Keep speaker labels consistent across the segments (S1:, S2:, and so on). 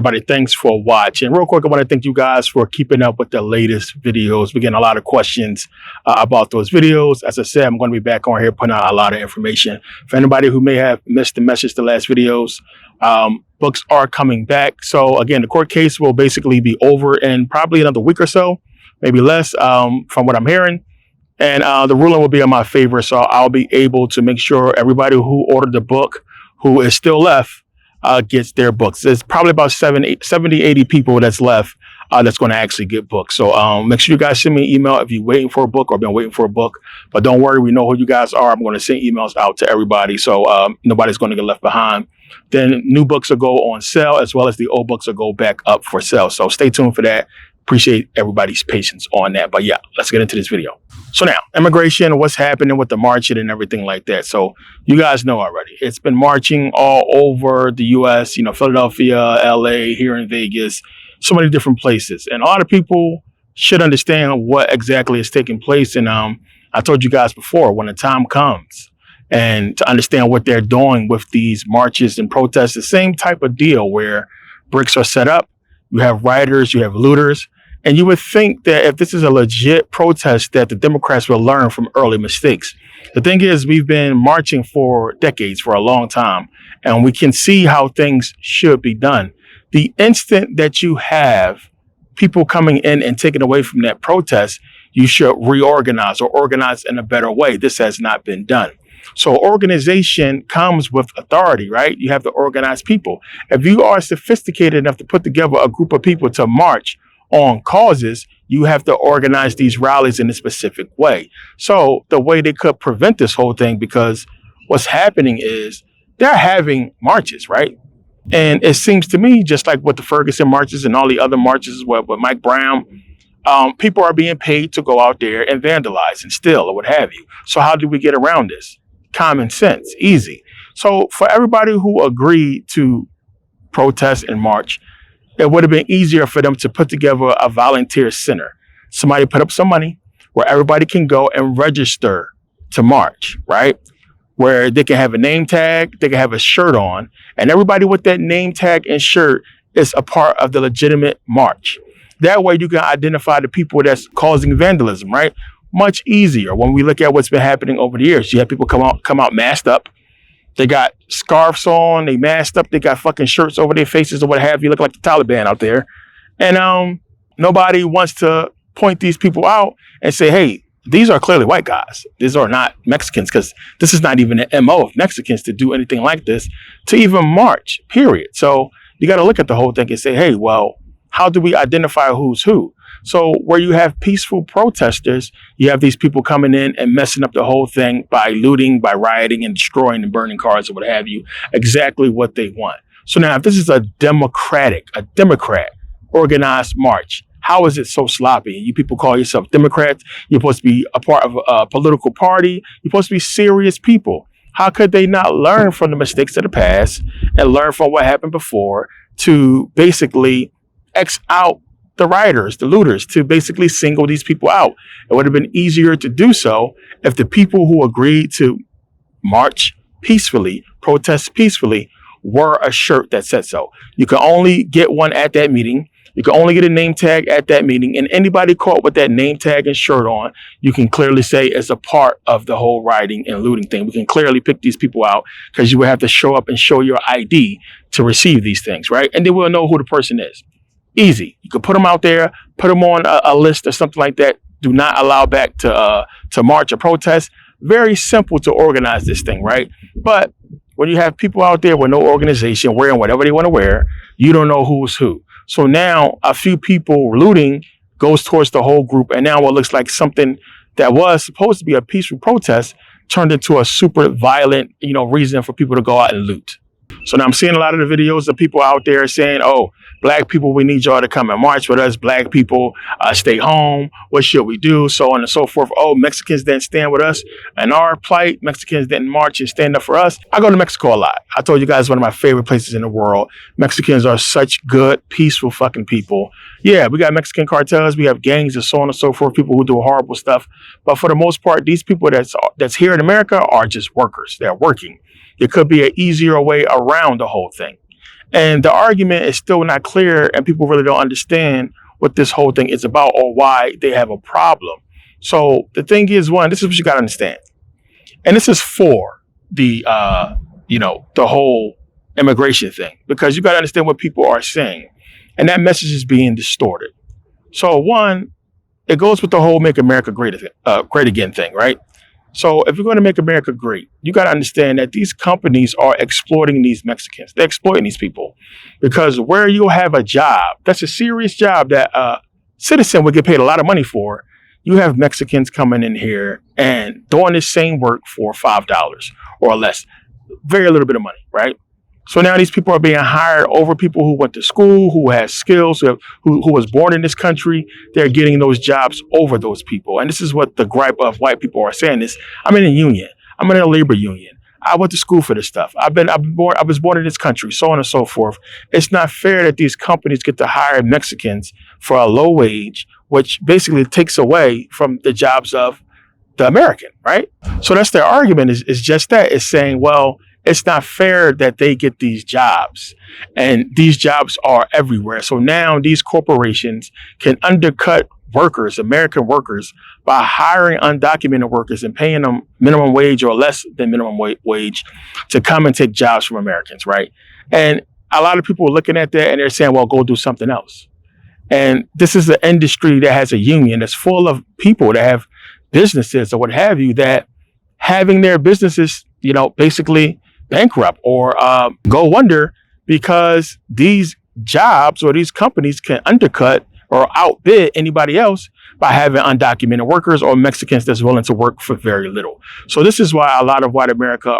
S1: everybody, thanks for watching. Real quick, I want to thank you guys for keeping up with the latest videos. We're getting a lot of questions about those videos. As I said, I'm going to be back on here putting out a lot of information. For anybody who may have missed the message the last videos, books are coming back. So again, the court case will basically be over in probably another week or so, maybe less, from what I'm hearing. And the ruling will be in my favor. So I'll be able to make sure everybody who ordered the book, who is still left, gets their books. There's probably about 70, 80 people that's left that's going to actually get books. So make sure you guys send me an email if you're waiting for a book or been waiting for a book. But don't worry, we know who you guys are. I'm going to send emails out to everybody, so nobody's going to get left behind. Then new books will go on sale, as well as the old books will go back up for sale. So stay tuned for that. Appreciate everybody's patience on that. But yeah, let's get into this video. So now, immigration, what's happening with the marching and everything like that. So you guys know already, it's been marching all over the U.S., Philadelphia, L.A., here in Vegas, so many different places. And a lot of people should understand what exactly is taking place. And I told you guys before, when the time comes and to understand what they're doing with these marches and protests, the same type of deal where bricks are set up, you have rioters, you have looters. And you would think that if this is a legit protest, that the Democrats will learn from early mistakes. The thing is, we've been marching for decades, for a long time, and we can see how things should be done. The instant that you have people coming in and taking away from that protest, you should reorganize or organize in a better way. This has not been done. So organization comes with authority, right? You have to organize people. If you are sophisticated enough to put together a group of people to march on causes, you have to organize these rallies in a specific way. So the way they could prevent this whole thing, because what's happening is they're having marches, right? And it seems to me, just like with the Ferguson marches and all the other marches with Mike Brown, people are being paid to go out there and vandalize and steal or what have you. So how do we get around this? Common sense, easy. So for everybody who agreed to protest and march, it would have been easier for them to put together a volunteer center. Somebody put up some money where everybody can go and register to march, right? Where they can have a name tag, they can have a shirt on, and everybody with that name tag and shirt is a part of the legitimate march. That way you can identify the people that's causing vandalism, right? Much easier. When we look at what's been happening over the years, you have people come out masked up. They got scarves on, they masked up, they got fucking shirts over their faces or what have you, look like the Taliban out there. And nobody wants to point these people out and say, hey, these are clearly white guys. These are not Mexicans, because this is not even an MO of Mexicans to do anything like this, to even march, period. So you got to look at the whole thing and say, hey, well, how do we identify who's who? So where you have peaceful protesters, you have these people coming in and messing up the whole thing by looting, by rioting and destroying and burning cars or what have you, exactly what they want. So now if this is a Democrat organized march, how is it so sloppy? You people call yourself Democrats. You're supposed to be a part of a political party. You're supposed to be serious people. How could they not learn from the mistakes of the past and learn from what happened before to basically X out the rioters, the looters, to basically single these people out? It would have been easier to do so if the people who agreed to march peacefully, protest peacefully, wore a shirt that said so. You can only get one at that meeting. You can only get a name tag at that meeting. And anybody caught with that name tag and shirt on, you can clearly say is a part of the whole rioting and looting thing. We can clearly pick these people out, because you would have to show up and show your ID to receive these things, right? And then we'll know who the person is. Easy. You can put them out there, put them on a list or something like that. Do not allow back to march or protest. Very simple to organize this thing, right? But when you have people out there with no organization, wearing whatever they want to wear, you don't know who's who. So now a few people looting goes towards the whole group. And now what looks like something that was supposed to be a peaceful protest turned into a super violent, reason for people to go out and loot. So now I'm seeing a lot of the videos of people out there saying, oh, black people, we need y'all to come and march with us. Black people, stay home. What should we do? So on and so forth. Oh, Mexicans didn't stand with us and our plight. Mexicans didn't march and stand up for us. I go to Mexico a lot. I told you guys, one of my favorite places in the world. Mexicans are such good, peaceful fucking people. Yeah, we got Mexican cartels. We have gangs and so on and so forth. People who do horrible stuff. But for the most part, these people that's here in America are just workers. They're working. There could be an easier way around the whole thing. And the argument is still not clear, and people really don't understand what this whole thing is about or why they have a problem. So the thing is, one, this is what you got to understand. And this is for the, the whole immigration thing, because you got to understand what people are saying. And that message is being distorted. So one, it goes with the whole make America great again thing, right? So if you're going to make America great, you got to understand that these companies are exploiting these Mexicans. They're exploiting these people because where you'll have a job, that's a serious job that a citizen would get paid a lot of money for. You have Mexicans coming in here and doing the same work for $5 or less. Very little bit of money, right? So now these people are being hired over people who went to school, who has skills, who was born in this country. They're getting those jobs over those people. And this is what the gripe of white people are saying is, I'm in a union. I'm in a labor union. I went to school for this stuff. I was born in this country, so on and so forth. It's not fair that these companies get to hire Mexicans for a low wage, which basically takes away from the jobs of the American, right? So that's their argument is just that. It's saying, well, it's not fair that they get these jobs, and these jobs are everywhere. So now these corporations can undercut workers, American workers, by hiring undocumented workers and paying them minimum wage or less than minimum wage to come and take jobs from Americans, right? And a lot of people are looking at that and they're saying, well, go do something else. And this is an industry that has a union that's full of people that have businesses or what have you, that having their businesses, basically bankrupt or go under because these jobs or these companies can undercut or outbid anybody else by having undocumented workers or Mexicans that's willing to work for very little. So this is why a lot of white America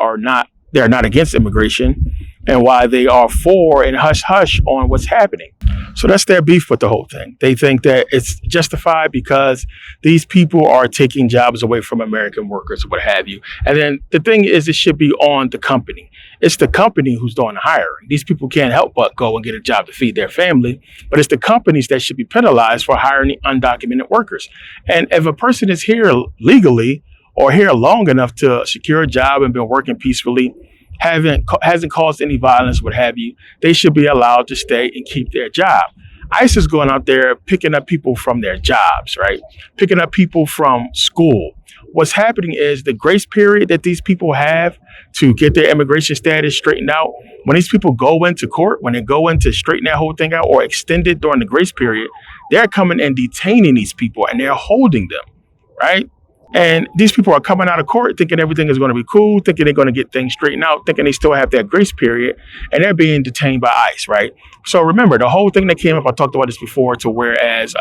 S1: they're not against immigration, and why they are for and hush hush on what's happening. So that's their beef with the whole thing. They think that it's justified because these people are taking jobs away from American workers or what have you. And then the thing is, it should be on the company. It's the company who's doing the hiring. These people can't help but go and get a job to feed their family, but it's the companies that should be penalized for hiring undocumented workers. And if a person is here legally or here long enough to secure a job and been working peacefully, hasn't caused any violence, what have you, they should be allowed to stay and keep their job. ICE is going out there picking up people from their jobs, right? Picking up people from school. What's happening is the grace period that these people have to get their immigration status straightened out. When these people go into court, when they go in to straighten that whole thing out or extend it during the grace period, they're coming and detaining these people and they're holding them, right? And these people are coming out of court thinking everything is going to be cool, thinking they're going to get things straightened out, thinking they still have that grace period, and they're being detained by ICE, right? So remember, the whole thing that came up, I talked about this before, to whereas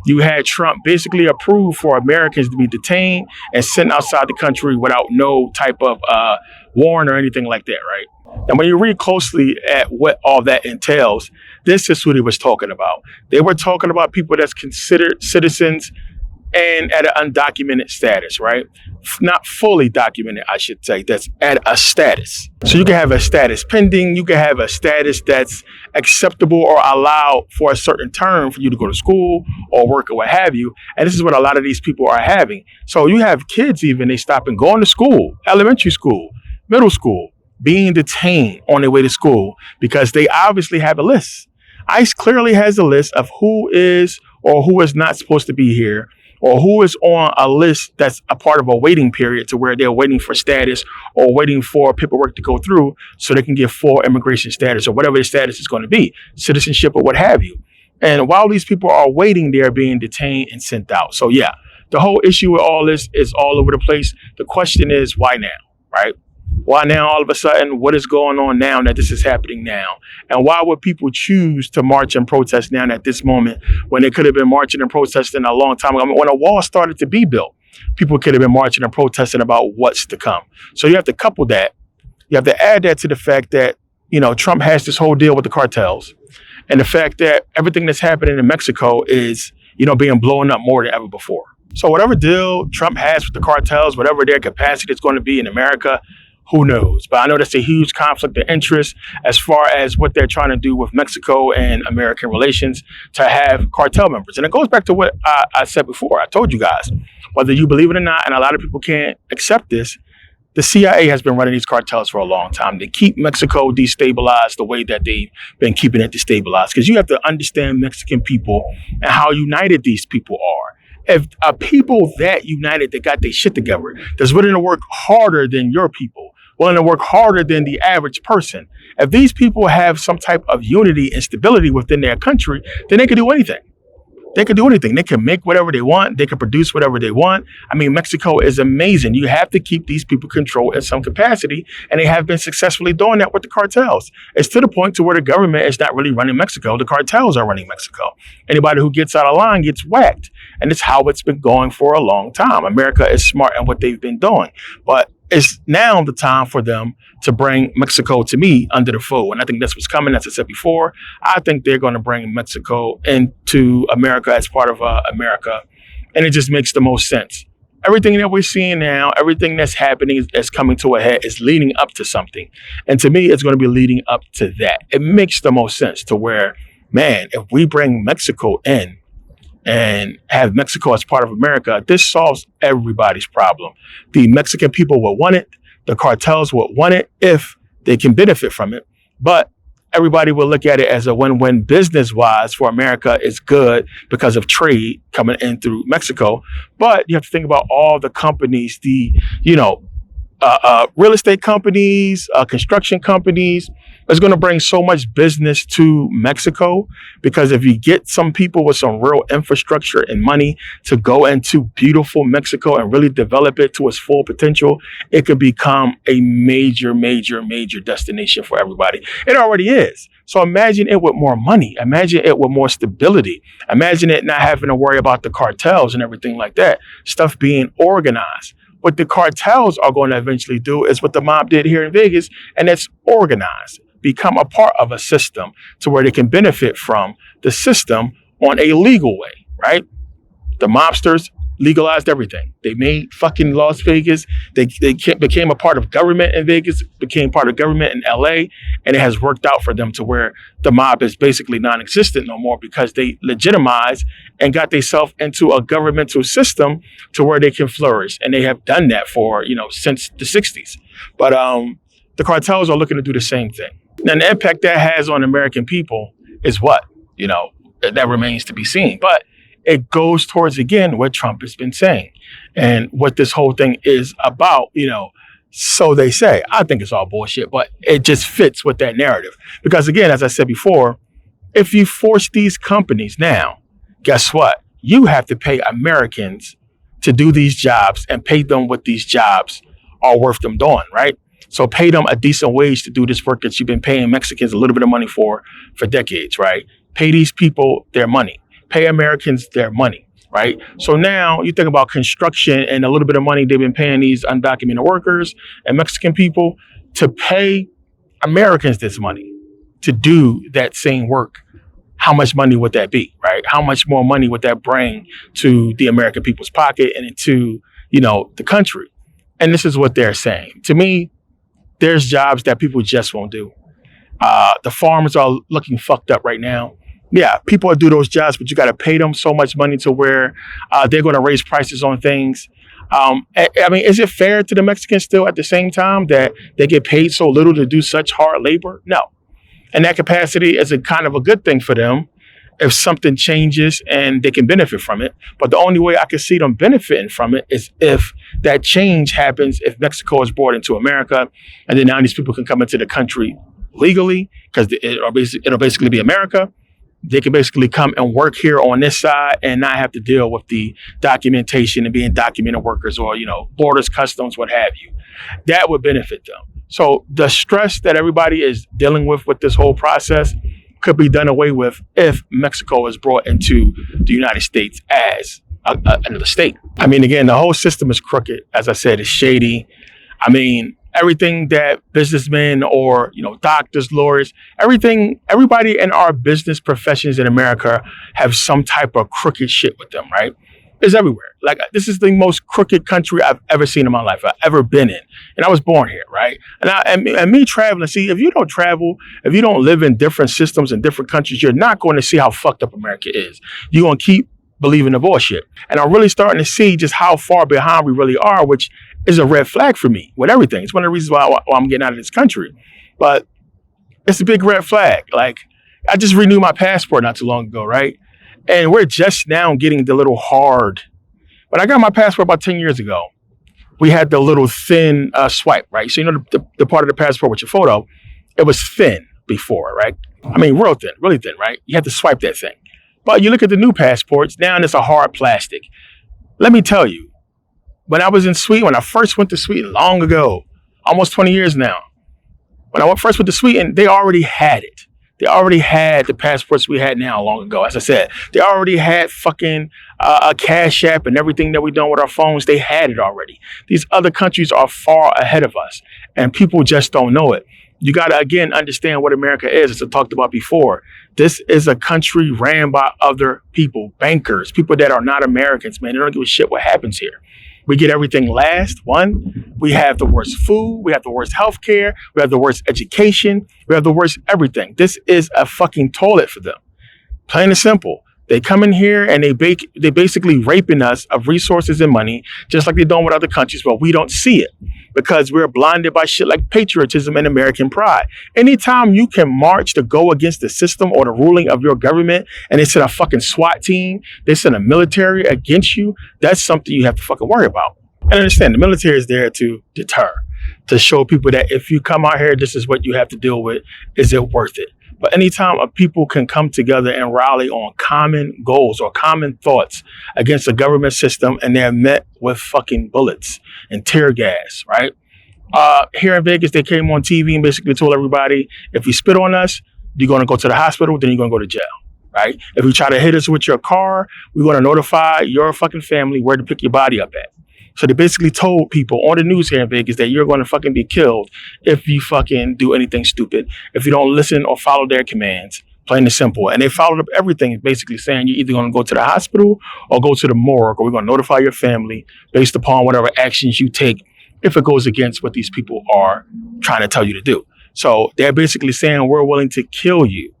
S1: you had Trump basically approve for Americans to be detained and sent outside the country without no type of warrant or anything like that, right? And when you read closely at what all that entails, this is what he was talking about. They were talking about people that's considered citizens and at an undocumented status, right? Not fully documented, I should say, that's at a status. So you can have a status pending, you can have a status that's acceptable or allowed for a certain term for you to go to school or work or what have you. And this is what a lot of these people are having. So you have kids even, they stop and going to school, elementary school, middle school, being detained on their way to school because they obviously have a list. ICE clearly has a list of who is or who is not supposed to be here, or who is on a list that's a part of a waiting period to where they're waiting for status or waiting for paperwork to go through so they can get full immigration status or whatever the status is going to be, citizenship or what have you. And while these people are waiting, they're being detained and sent out. So yeah, the whole issue with all this is all over the place. The question is, why now, right? Why now all of a sudden? What is going on now that this is happening now? And why would people choose to march and protest now at this moment when they could have been marching and protesting a long time ago? I mean, when a wall started to be built, people could have been marching and protesting about what's to come. So you have to couple that. You have to add that to the fact that, Trump has this whole deal with the cartels and the fact that everything that's happening in Mexico is, being blown up more than ever before. So whatever deal Trump has with the cartels, whatever their capacity is going to be in America, who knows? But I know that's a huge conflict of interest as far as what they're trying to do with Mexico and American relations to have cartel members. And it goes back to what I said before. I told you guys, whether you believe it or not, and a lot of people can't accept this, the CIA has been running these cartels for a long time. They keep Mexico destabilized the way that they've been keeping it destabilized. Because you have to understand Mexican people and how united these people are. If a people that united, that got their shit together, that's willing to work harder than your people, willing to work harder than the average person. If these people have some type of unity and stability within their country, then they can do anything. They can do anything. They can make whatever they want. They can produce whatever they want. I mean, Mexico is amazing. You have to keep these people controlled in some capacity, and they have been successfully doing that with the cartels. It's to the point to where the government is not really running Mexico. The cartels are running Mexico. Anybody who gets out of line gets whacked, and it's how it's been going for a long time. America is smart in what they've been doing, but it's now the time for them to bring Mexico, to me, under the fold. And I think that's what's coming. As I said before, I think they're going to bring Mexico into America as part of America. And it just makes the most sense. Everything that we're seeing now, everything that's happening that's coming to a head is leading up to something. And to me, it's going to be leading up to that. It makes the most sense to where, man, if we bring Mexico in, and have Mexico as part of America, this solves everybody's problem. The Mexican people will want it. The cartels will want it if they can benefit from it. But everybody will look at it as a win-win business-wise for America. It's good because of trade coming in through Mexico. But you have to think about all the companies, the, real estate companies, construction companies. It's going to bring so much business to Mexico, because if you get some people with some real infrastructure and money to go into beautiful Mexico and really develop it to its full potential, it could become a major, major, major destination for everybody. It already is. So imagine it with more money. Imagine it with more stability. Imagine it not having to worry about the cartels and everything like that. Stuff being organized. What the cartels are going to eventually do is what the mob did here in Vegas, and it's organized. Become a part of a system to where they can benefit from the system on a legal way, right? The mobsters legalized everything. They made fucking Las Vegas. They became a part of government in Vegas, became part of government in LA, and it has worked out for them to where the mob is basically non-existent no more, because they legitimized and got themselves into a governmental system to where they can flourish. And they have done that for, since the 60s. But the cartels are looking to do the same thing. And the impact that has on American people is what? That remains to be seen. But it goes towards, again, what Trump has been saying and what this whole thing is about, so they say. I think it's all bullshit, but it just fits with that narrative. Because, again, as I said before, if you force these companies now, guess what? You have to pay Americans to do these jobs and pay them what these jobs are worth them doing, right? So pay them a decent wage to do this work that you've been paying Mexicans a little bit of money for decades, right? Pay these people their money. Pay Americans their money, right? So now you think about construction and a little bit of money they've been paying these undocumented workers and Mexican people to pay Americans this money to do that same work. How much money would that be, right? How much more money would that bring to the American people's pocket and into, the country? And this is what they're saying. To me, there's jobs that people just won't do. The farmers are looking fucked up right now. Yeah, people do those jobs, but you got to pay them so much money to where they're going to raise prices on things. Is it fair to the Mexicans still at the same time that they get paid so little to do such hard labor? No. And that capacity is a kind of a good thing for them if something changes and they can benefit from it. But the only way I can see them benefiting from it is if that change happens, if Mexico is brought into America, and then now these people can come into the country legally, because it'll basically be America. They can basically come and work here on this side and not have to deal with the documentation and being documented workers or, borders, customs, what have you. That would benefit them. So the stress that everybody is dealing with this whole process could be done away with if Mexico is brought into the United States as another state. Again, the whole system is crooked. As I said, it's shady. Everything that businessmen or, doctors, lawyers, everybody in our business professions in America have some type of crooked shit with them, right? It's everywhere. Like, this is the most crooked country I've ever seen in my life, I've ever been in. And I was born here, right? And me traveling, see, if you don't travel, if you don't live in different systems in different countries, you're not going to see how fucked up America is. You're going to keep believing the bullshit. And I'm really starting to see just how far behind we really are, which is a red flag for me with everything. It's one of the reasons why I'm getting out of this country. But it's a big red flag. Like, I just renewed my passport not too long ago, right? And we're just now getting the little hard. But I got my passport about 10 years ago. We had the little thin swipe, right? So, you know, the part of the passport with your photo, it was thin before, right? I mean, real thin, really thin, right? You had to swipe that thing. But you look at the new passports, now it's a hard plastic. Let me tell you, when I was in Sweden, when I first went to Sweden long ago, almost 20 years now, when I first went to Sweden, they already had it. They already had the passports we had now long ago. As I said, they already had fucking a Cash App and everything that we done with our phones. They had it already. These other countries are far ahead of us, and people just don't know it. You got to, again, understand what America is, as I talked about before. This is a country ran by other people, bankers, people that are not Americans, man. They don't give a shit what happens here. We get everything last. One, we have the worst food. We have the worst healthcare. We have the worst education. We have the worst everything. This is a fucking toilet for them. Plain and simple. They come in here and they basically raping us of resources and money, just like they're doing with other countries, but we don't see it because we're blinded by shit like patriotism and American pride. Anytime you can march to go against the system or the ruling of your government and they send a fucking SWAT team, they send a military against you, that's something you have to fucking worry about. And understand, the military is there to deter, to show people that if you come out here, this is what you have to deal with. Is it worth it? But anytime a people can come together and rally on common goals or common thoughts against a government system and they're met with fucking bullets and tear gas, right? Here in Vegas, they came on TV and basically told everybody, if you spit on us, you're going to go to the hospital, then you're going to go to jail, right? If you try to hit us with your car, we're going to notify your fucking family where to pick your body up at. So they basically told people on the news here in Vegas that you're going to fucking be killed if you fucking do anything stupid, if you don't listen or follow their commands, plain and simple. And they followed up everything, basically saying you're either going to go to the hospital or go to the morgue, or we're going to notify your family based upon whatever actions you take if it goes against what these people are trying to tell you to do. So they're basically saying we're willing to kill you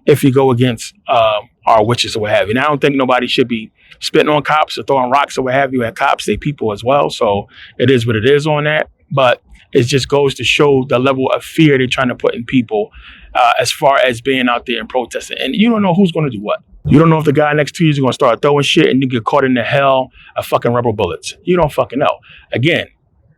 S1: if you go against our witches or what have you. And I don't think nobody should be spitting on cops or throwing rocks or what have you at cops. They people as well. So it is what it is on that. But it just goes to show the level of fear they're trying to put in people as far as being out there and protesting. And you don't know who's going to do what. You don't know if the guy next to you is going to start throwing shit and you get caught in the hell of fucking rubber bullets. You don't fucking know. Again,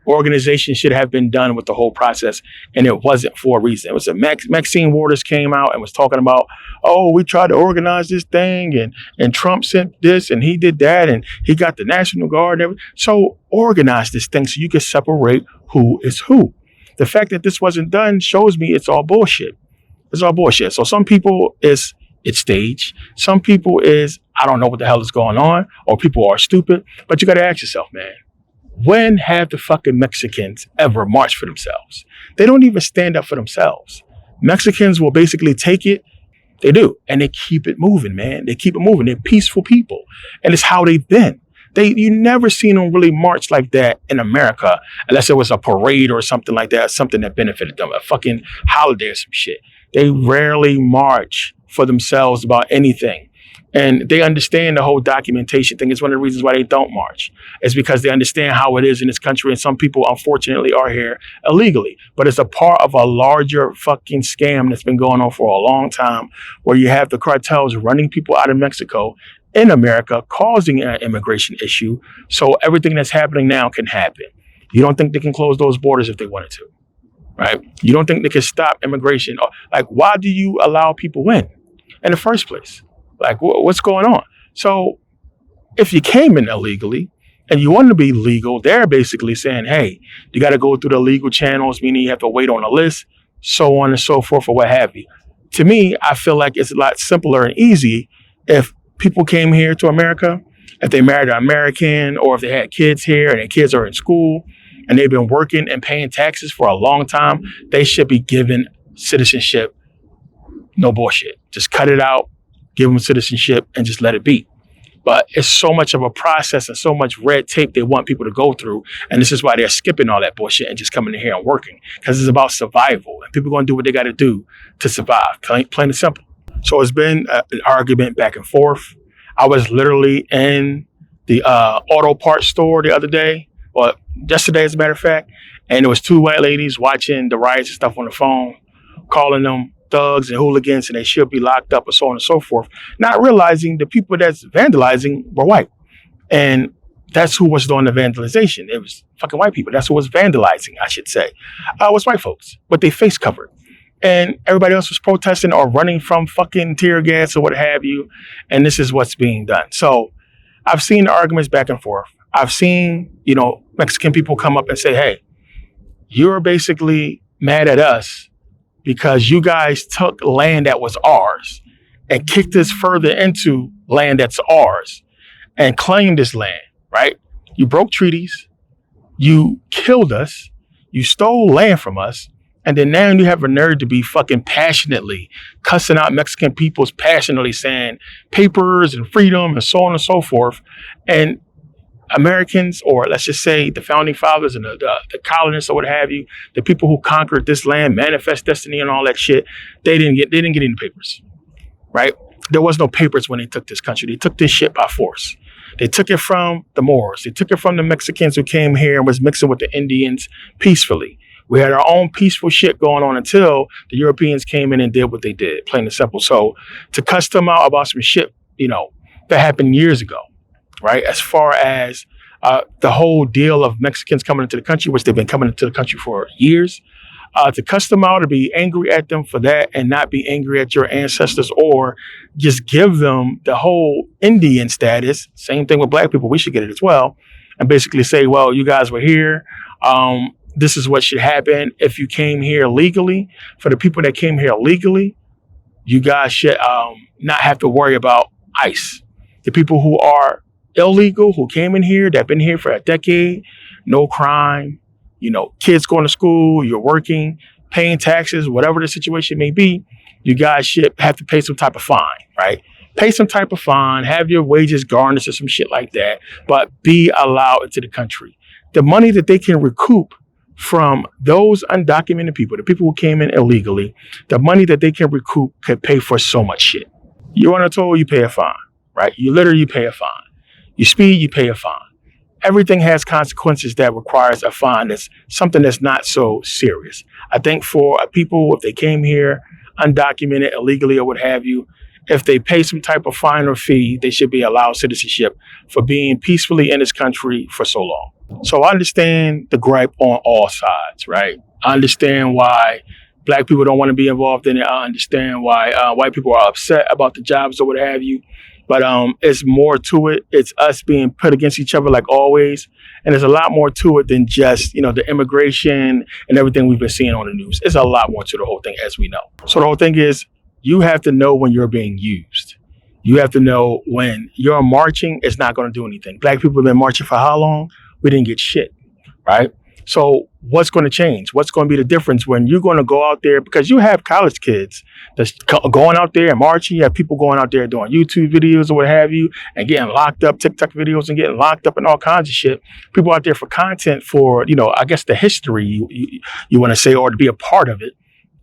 S1: organization should have been done with the whole process, and it wasn't for a reason. It was Maxine Waters came out and was talking about, oh, we tried to organize this thing, and Trump sent this, and he did that, and he got the National Guard and everything. So organize this thing so you can separate who is who. The fact that this wasn't done shows me it's all bullshit. It's all bullshit. So some people it's staged. Some people I don't know what the hell is going on, or people are stupid. But you got to ask yourself, man, when have the fucking Mexicans ever marched for themselves? They don't even stand up for themselves. Mexicans will basically take it. They do. And they keep it moving, man. They keep it moving. They're peaceful people. And it's how they've been. You never seen them really march like that in America, unless it was a parade or something like that, something that benefited them, a fucking holiday or some shit. They rarely march for themselves about anything. And they understand the whole documentation thing. It's one of the reasons why they don't march. It's because they understand how it is in this country. And some people, unfortunately, are here illegally. But it's a part of a larger fucking scam that's been going on for a long time, where you have the cartels running people out of Mexico in America, causing an immigration issue. So everything that's happening now can happen. You don't think they can close those borders if they wanted to, right? You don't think they can stop immigration? Like, why do you allow people in the first place? Like, what's going on? So if you came in illegally and you want to be legal, they're basically saying, hey, you got to go through the legal channels, meaning you have to wait on a list, so on and so forth, or what have you. To me, I feel like it's a lot simpler and easy if people came here to America, if they married an American, or if they had kids here and their kids are in school and they've been working and paying taxes for a long time, they should be given citizenship. No bullshit. Just cut it out. Give them citizenship and just let it be. But it's so much of a process and so much red tape they want people to go through. And this is why they're skipping all that bullshit and just coming in here and working. Because it's about survival. And people are going to do what they got to do to survive. Plain and simple. So it's been an argument back and forth. I was literally in the auto parts store the other day. Well, yesterday, as a matter of fact, and there was two white ladies watching the riots and stuff on the phone, calling them thugs and hooligans, and they should be locked up and so on and so forth, not realizing the people that's vandalizing were white. And that's who was doing the vandalization. It was fucking white people. That's who was vandalizing, I should say. It was white folks, but they face covered. And everybody else was protesting or running from fucking tear gas or what have you. And this is what's being done. So I've seen the arguments back and forth. I've seen, Mexican people come up and say, hey, you're basically mad at us because you guys took land that was ours and kicked us further into land that's ours and claimed this land, right? You broke treaties, you killed us, you stole land from us, and then now you have a nerve to be fucking passionately cussing out Mexican peoples, passionately saying papers and freedom and so on and so forth. And Americans, or let's just say the founding fathers and the colonists or what have you, the people who conquered this land, manifest destiny and all that shit, they didn't get any papers, right? There was no papers when they took this country. They took this shit by force. They took it from the Moors. They took it from the Mexicans who came here and was mixing with the Indians peacefully. We had our own peaceful shit going on until the Europeans came in and did what they did, plain and simple. So to cuss them out about some shit, that happened years ago, right? As far as the whole deal of Mexicans coming into the country, which they've been coming into the country for years, to cuss them out or be angry at them for that and not be angry at your ancestors or just give them the whole Indian status. Same thing with black people. We should get it as well. And basically say, well, you guys were here. This is what should happen if you came here legally. For the people that came here legally, you guys should not have to worry about ICE. The people who are illegal, who came in here, that have been here for a decade, no crime, kids going to school, you're working, paying taxes, whatever the situation may be, you guys should have to pay some type of fine, right? Pay some type of fine, have your wages garnished or some shit like that, but be allowed into the country. The money that they can recoup from those undocumented people, the people who came in illegally, the money that they can recoup could pay for so much shit. You're on a toll, you pay a fine, right? You pay a fine. You speed, you pay a fine. Everything has consequences that requires a fine. That's something that's not so serious. I think for people, if they came here undocumented, illegally or what have you, if they pay some type of fine or fee, they should be allowed citizenship for being peacefully in this country for so long. So I understand the gripe on all sides, right? I understand why black people don't want to be involved in it. I understand why white people are upset about the jobs or what have you. But it's more to it. It's us being put against each other like always. And there's a lot more to it than just, the immigration and everything we've been seeing on the news. It's a lot more to the whole thing, as we know. So the whole thing is, you have to know when you're being used. You have to know when you're marching, it's not going to do anything. Black people have been marching for how long? We didn't get shit, right? So what's going to change? What's going to be the difference when you're going to go out there? Because you have college kids that's going out there and marching. You have people going out there doing YouTube videos or what have you and getting locked up, TikTok videos and getting locked up and all kinds of shit. People out there for content for, I guess the history you want to say, or to be a part of it.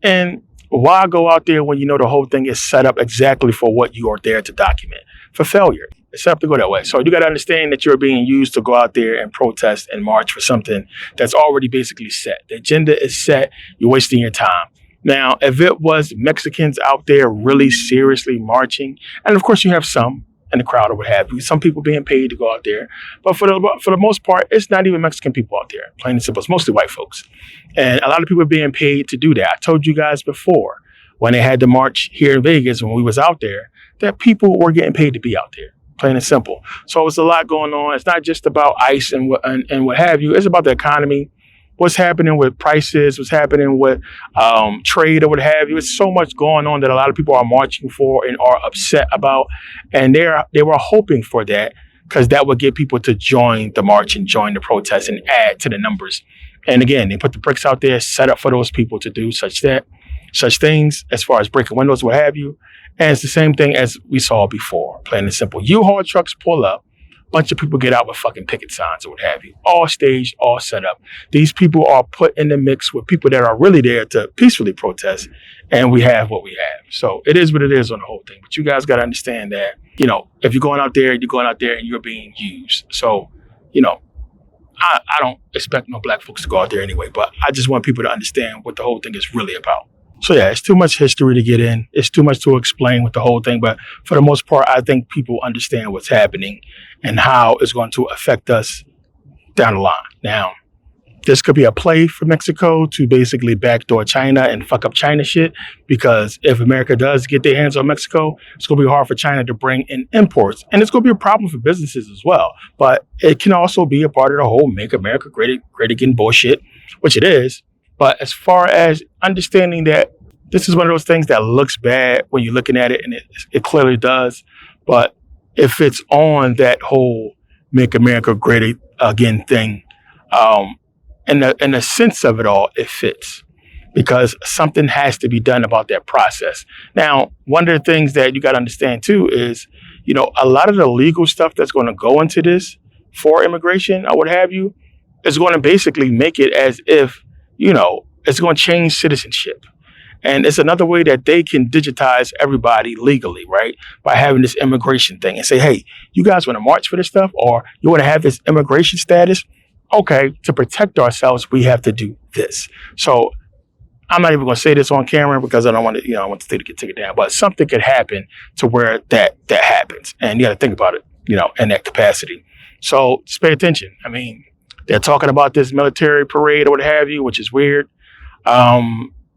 S1: And why go out there when the whole thing is set up exactly for what you are there to document? For failure. It's set up to go that way. So you got to understand that you're being used to go out there and protest and march for something that's already basically set. The agenda is set. You're wasting your time. Now, if it was Mexicans out there really seriously marching, and of course you have some in the crowd or what have you, some people being paid to go out there, but for the most part, it's not even Mexican people out there. Plain and simple. It's mostly white folks. And a lot of people are being paid to do that. I told you guys before, when they had the march here in Vegas, when we was out there, that people were getting paid to be out there. Plain and simple. So it's a lot going on. It's not just about ICE and what have you. It's about the economy, what's happening with prices, what's happening with trade or what have you. It's so much going on that a lot of people are marching for and are upset about. And they were hoping for that because that would get people to join the march and join the protest and add to the numbers. And again, they put the bricks out there set up for those people to do such things as far as breaking windows, what have you. And it's the same thing as we saw before, plain and simple. U-Haul trucks pull up, bunch of people get out with fucking picket signs or what have you, all staged, all set up. These people are put in the mix with people that are really there to peacefully protest, and we have what we have. So it is what it is on the whole thing. But you guys got to understand that, if you're going out there and you're being used. So, I don't expect no black folks to go out there anyway, but I just want people to understand what the whole thing is really about. So yeah, it's too much history to get in. It's too much to explain with the whole thing. But for the most part, I think people understand what's happening and how it's going to affect us down the line. Now, this could be a play for Mexico to basically backdoor China and fuck up China shit, because if America does get their hands on Mexico, it's going to be hard for China to bring in imports. And it's going to be a problem for businesses as well. But it can also be a part of the whole Make America Great Again bullshit, which it is. But as far as understanding that this is one of those things that looks bad when you're looking at it, and it clearly does. But if it's on that whole Make America Great Again thing, in the sense of it all, it fits, because something has to be done about that process. Now, one of the things that you got to understand too is, a lot of the legal stuff that's going to go into this for immigration or what have you is going to basically make it as if, it's going to change citizenship. And it's another way that they can digitize everybody legally, right? By having this immigration thing and say, hey, you guys want to march for this stuff, or you want to have this immigration status? Okay, to protect ourselves, we have to do this. So I'm not even going to say this on camera because I don't want to, I want the thing to get taken down. But something could happen to where that happens. And you got to think about it, in that capacity. So just pay attention. I mean, they're talking about this military parade or what have you, which is weird.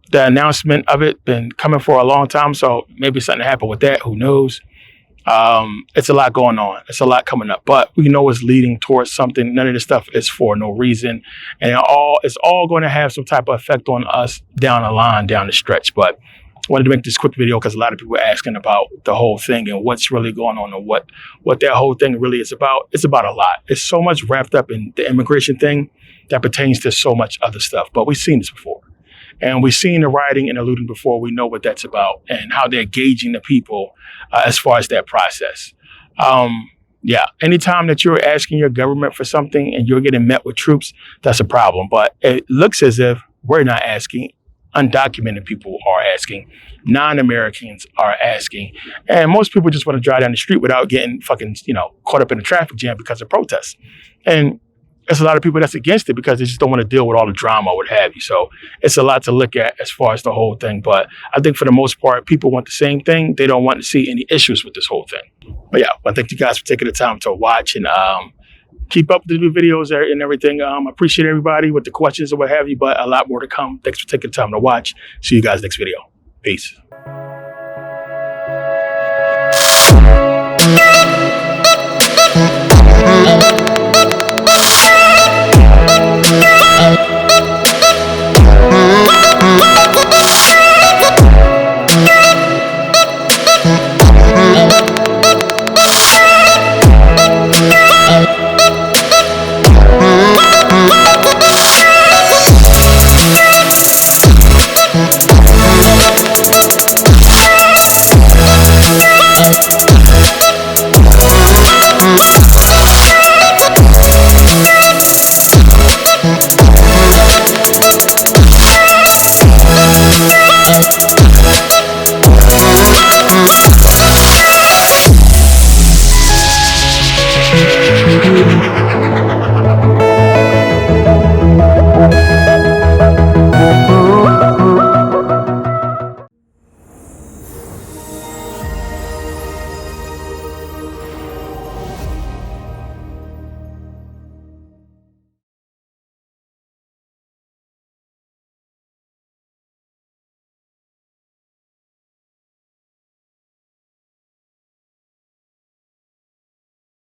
S1: The announcement of it been coming for a long time. So maybe something happened with that. Who knows? It's a lot going on. It's a lot coming up, but we know it's leading towards something. None of this stuff is for no reason. And it's all going to have some type of effect on us down the line, down the stretch. But I wanted to make this quick video because a lot of people are asking about the whole thing and what's really going on and what that whole thing really is about. It's about a lot. It's so much wrapped up in the immigration thing that pertains to so much other stuff. But we've seen this before. And we've seen the rioting and the looting before. We know what that's about and how they're gauging the people as far as that process. Anytime that you're asking your government for something and you're getting met with troops, that's a problem. But it looks as if we're not asking. Undocumented people are asking. Non-Americans are asking. And most people just want to drive down the street without getting fucking, caught up in a traffic jam because of protests. And there's a lot of people that's against it because they just don't want to deal with all the drama or what have you. So it's a lot to look at as far as the whole thing. But I think for the most part, people want the same thing. They don't want to see any issues with this whole thing. But yeah, I thank you guys for taking the time to watch and keep up with the new videos and everything. I appreciate everybody with the questions or what have you, but a lot more to come. Thanks for taking the time to watch. See you guys next video. Peace.